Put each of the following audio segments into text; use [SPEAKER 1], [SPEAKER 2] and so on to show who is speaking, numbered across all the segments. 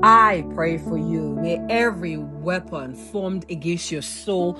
[SPEAKER 1] I pray for you. May every weapon formed against your soul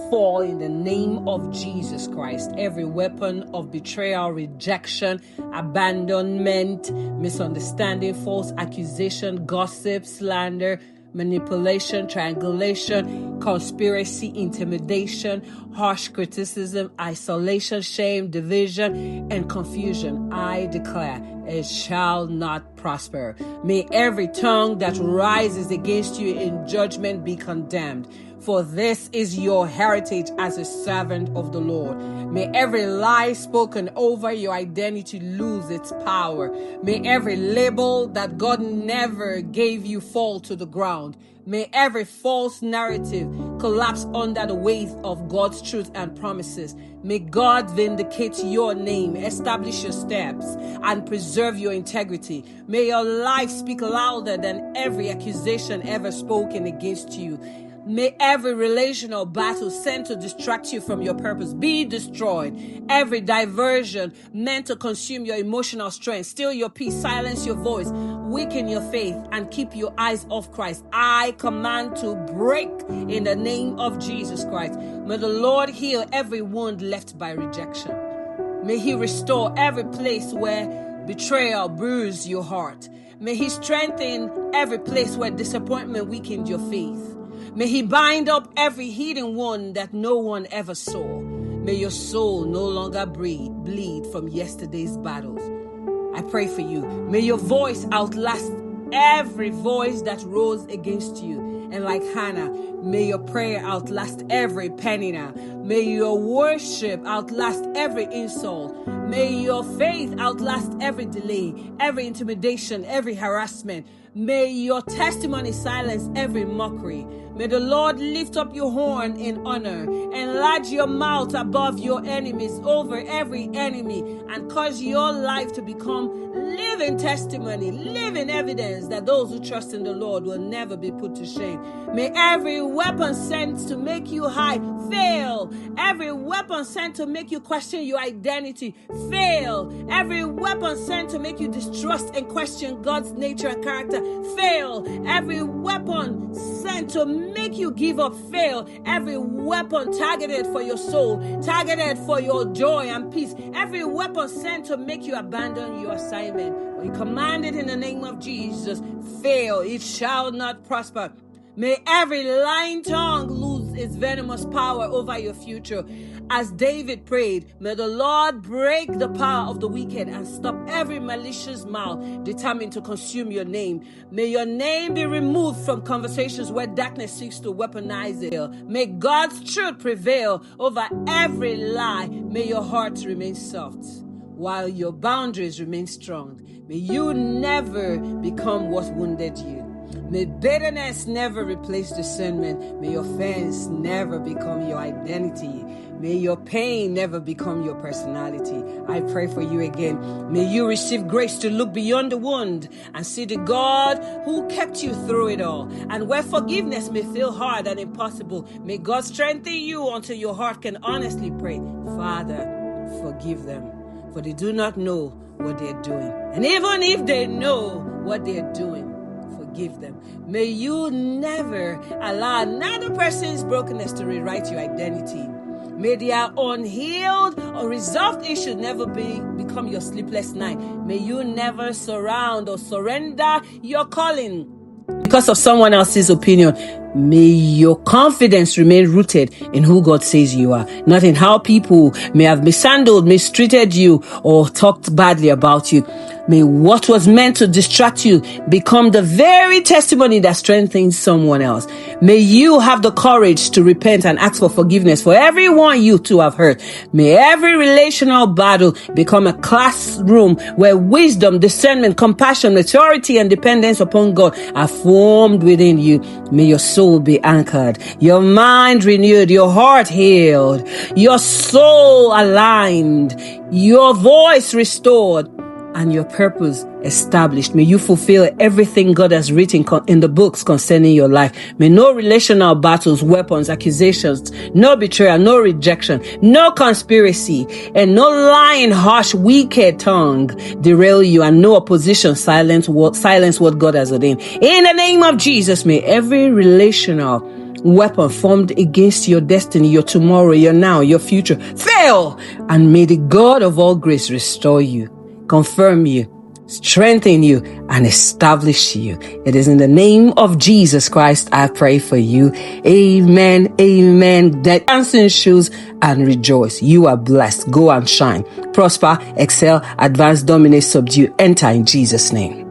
[SPEAKER 1] fall in the name of Jesus Christ. Every weapon of betrayal, rejection, abandonment, misunderstanding, false accusation, gossip, slander, manipulation, triangulation, conspiracy, intimidation, harsh criticism, isolation, shame, division, and confusion. I declare it shall not prosper. May every tongue that rises against you in judgment be condemned. For this is your heritage as a servant of the Lord. May every lie spoken over your identity lose its power. May every label that God never gave you fall to the ground. May every false narrative collapse under the weight of God's truth and promises. May God vindicate your name, establish your steps, and preserve your integrity. May your life speak louder than every accusation ever spoken against you. May every relational battle sent to distract you from your purpose be destroyed. Every diversion meant to consume your emotional strength, steal your peace, silence your voice, weaken your faith, and keep your eyes off Christ, I command to break in the name of Jesus Christ. May the Lord heal every wound left by rejection. May He restore every place where betrayal bruised your heart. May He strengthen every place where disappointment weakened your faith. May He bind up every hidden wound that no one ever saw. May your soul no longer bleed from yesterday's battles. I pray for you. May your voice outlast every voice that rose against you. And like Hannah, may your prayer outlast every Peninnah. May your worship outlast every insult. May your faith outlast every delay, every intimidation, every harassment. May your testimony silence every mockery. May the Lord lift up your horn in honor, enlarge your mouth above your enemies, over every enemy, and cause your life to become living testimony, living evidence that those who trust in the Lord will never be put to shame. May every weapon sent to make you hide fail. Every weapon sent to make you question your identity fail. Every weapon sent to make you distrust and question God's nature and character fail. Every weapon sent to make you give up fail. Every weapon targeted for your soul, targeted for your joy and peace. Every weapon sent to make you abandon your assignment. We command it in the name of Jesus. Fail. It shall not prosper. May every lying tongue lose its venomous power over your future. As David prayed, may the Lord break the power of the wicked and stop every malicious mouth determined to consume your name. May your name be removed from conversations where darkness seeks to weaponize it. May God's truth prevail over every lie. May your heart remain soft while your boundaries remain strong. May you never become what wounded you. May bitterness never replace discernment. May your offense never become your identity. May your pain never become your personality. I pray for you again. May you receive grace to look beyond the wound and see the God who kept you through it all. And where forgiveness may feel hard and impossible, may God strengthen you until your heart can honestly pray, Father, forgive them, for they do not know what they're doing. And even if they know what they're doing, forgive them. May you never allow another person's brokenness to rewrite your identity. May their unhealed, unresolved issues never become your sleepless night. May you never surround or surrender your calling because of someone else's opinion. May your confidence remain rooted in who God says you are, not in how people may have mishandled, mistreated you, or talked badly about you. May what was meant to distract you become the very testimony that strengthens someone else. May you have the courage to repent and ask for forgiveness for everyone you too have hurt. May every relational battle become a classroom where wisdom, discernment, compassion, maturity, and dependence upon God are formed within you. May your soul be anchored, your mind renewed, your heart healed, your soul aligned, your voice restored, and your purpose established. May you fulfill everything God has written in the books concerning your life. May no relational battles, weapons, accusations, no betrayal, no rejection, no conspiracy, and no lying, harsh, wicked tongue derail you, and no opposition silence what God has ordained. In the name of Jesus, may every relational weapon formed against your destiny, your tomorrow, your now, your future fail, and may the God of all grace restore you, confirm you, strengthen you, and establish you. It is in the name of Jesus Christ I pray for you. Amen. Amen. Dance in shoes and rejoice. You are blessed. Go and shine. Prosper, excel, advance, dominate, subdue. Enter in Jesus' name.